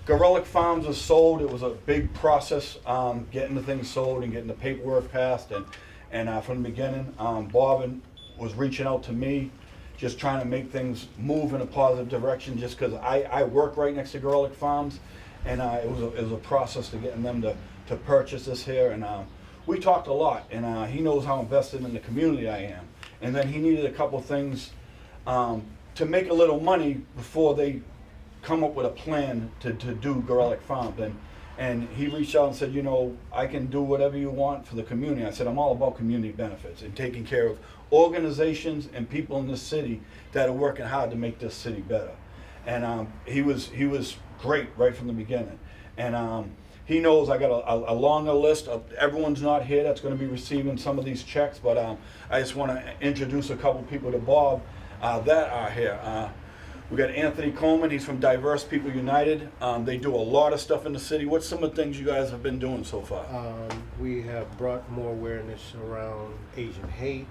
Gorelick Farms was sold. It was a big process getting the thing sold and getting the paperwork passed. And from the beginning, Bob was reaching out to me, just trying to make things move in a positive direction. Just because I work right next to Gorelick Farms, and it was a process to getting them to purchase this here. And we talked a lot, and he knows how invested in the community I am. And then he needed a couple things to make a little money before they come up with a plan to do Gorelick Farms. And he reached out and said, you know, I can do whatever you want for the community. I said, I'm all about community benefits and taking care of organizations and people in this city that are working hard to make this city better. And he was great right from the beginning. And he knows I got a longer list of everyone's not here that's going to be receiving some of these checks, but I just want to introduce a couple people to Bob that are here. We got Anthony Coleman. He's from Diverse People United. They do a lot of stuff in the city. What's some of the things you guys have been doing so far? We have brought more awareness around Asian hate.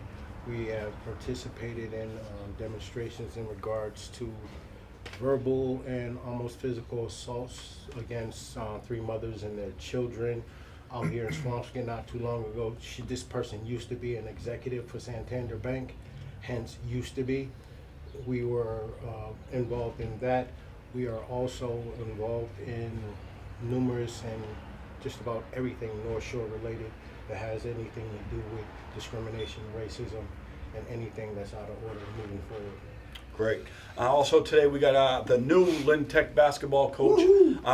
We have participated in demonstrations in regards to verbal and almost physical assaults against 3 mothers and their children out here in Swampscott not too long ago. This person used to be an executive for Santander Bank, hence used to be. We were involved in that. We are also involved in numerous and just about everything North Shore related that has anything to do with discrimination, racism, and anything that's out of order moving forward. Great. Also today we got the new Lynn Tech basketball coach.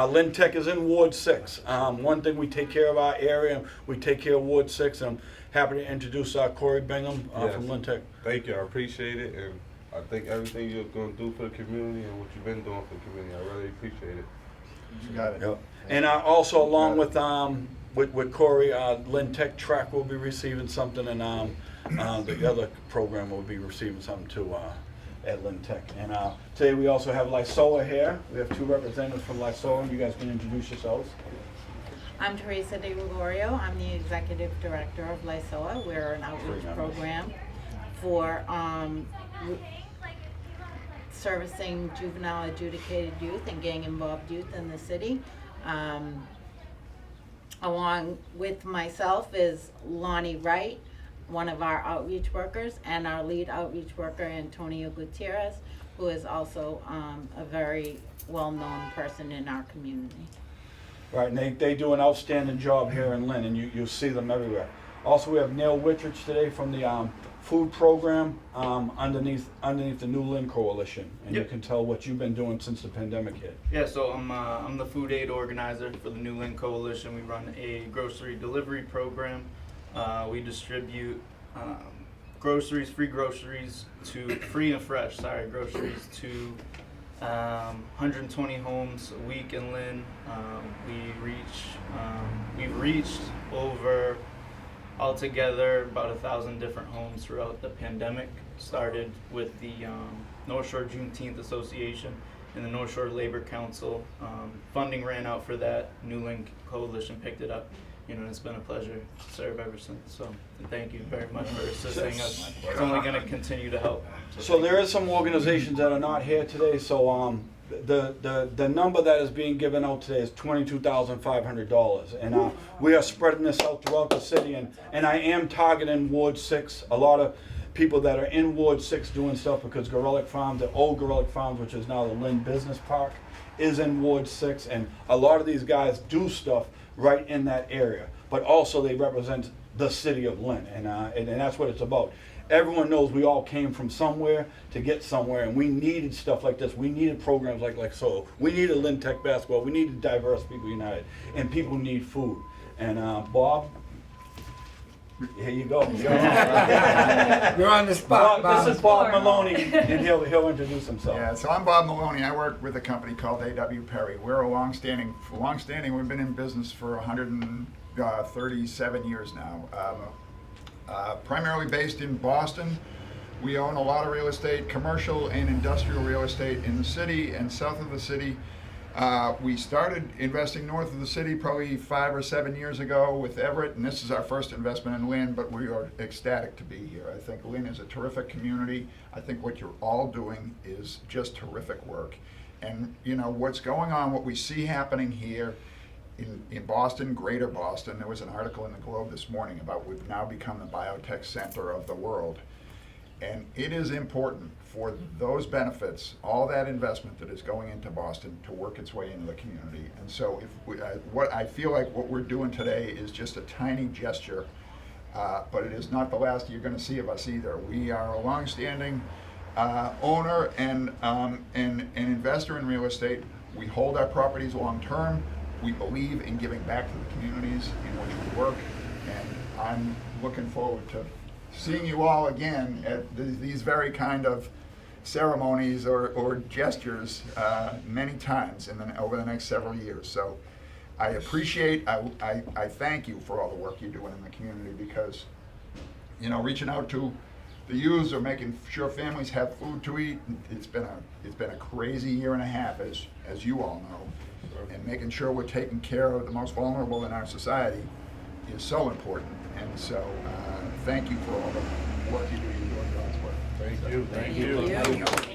Lynn Tech is in Ward 6. One thing, we take care of our area. We take care of Ward 6. And I'm happy to introduce Corey Bingham from Lynn Tech. Thank you. I appreciate it. And I think everything you're going to do for the community and what you've been doing for the community, I really appreciate it. You got it. Yep. And also along with Corey, Lynn Tech Track will be receiving something, and the other program will be receiving something too at Lynn Tech. And today we also have LSOLA here. We have 2 representatives from LSOLA. You guys can introduce yourselves. I'm Teresa De Gregorio. I'm the Executive Director of LSOLA. We're an outreach program for servicing juvenile adjudicated youth and gang involved youth in the city. Along with myself is Lonnie Wright, one of our outreach workers, and our lead outreach worker, Antonio Gutierrez, who is also a very well-known person in our community. Right, and they do an outstanding job here in Lynn, and you see them everywhere. Also, we have Neil Wittridge today from the food program underneath the New Lynn Coalition, and you can tell what you've been doing since the pandemic hit. Yeah, so I'm the food aid organizer for the New Lynn Coalition. We run a grocery delivery program. We distribute groceries, free and fresh, groceries to 120 homes a week in Lynn. We've reached over altogether about 1,000 different homes throughout the pandemic. Started with the North Shore Juneteenth Association and the North Shore Labor Council. Funding ran out for that. New Lynn Coalition picked it up. And it's been a pleasure to serve ever since. So thank you very much for assisting us. It's only going to continue to help. So there is some organizations that are not here today. So the number that is being given out today is $22,500, and we are spreading this out throughout the city. And I am targeting Ward 6. A lot of people that are in Ward 6 doing stuff, because Gorelick Farms, the old Gorelick Farms, which is now the Lynn Business Park, is in Ward 6, and a lot of these guys do stuff right in that area, but also they represent the city of Lynn, and that's what it's about. Everyone knows we all came from somewhere to get somewhere, and we needed stuff like this. We needed programs like so. We needed Lynn Tech basketball. We needed Diverse People United, and people need food. And Bob, here you go. You're on the spot, Bob. This is Bob Maloney, and he'll introduce himself. Yeah, so I'm Bob Maloney. I work with a company called A.W. Perry. We're a long-standing. We've been in business for 137 years now. Primarily based in Boston. We own a lot of real estate, commercial and industrial real estate in the city and south of the city. We started investing north of the city probably 5 or 7 years ago with Everett, and this is our first investment in Lynn, but we are ecstatic to be here. I think Lynn is a terrific community. I think what you're all doing is just terrific work. And, you know, what's going on, what we see happening here in Boston, greater Boston, there was an article in the Globe this morning about we've now become the biotech center of the world. And it is important for those benefits, all that investment that is going into Boston, to work its way into the community. And so if we, what I feel like what we're doing today is just a tiny gesture, but it is not the last you're going to see of us either. We are a longstanding owner and investor in real estate. We hold our properties long term. We believe in giving back to the communities in which we work, and I'm looking forward to seeing you all again at these very kind of ceremonies or gestures many times over the next several years. So I appreciate, I thank you for all the work you're doing in the community, because, you know, reaching out to the youths or making sure families have food to eat, it's been a crazy year and a half, as you all know. And making sure we're taking care of the most vulnerable in our society is so important. And so, thank you for all the work you do. You're doing God's work. Thank you. Thank you.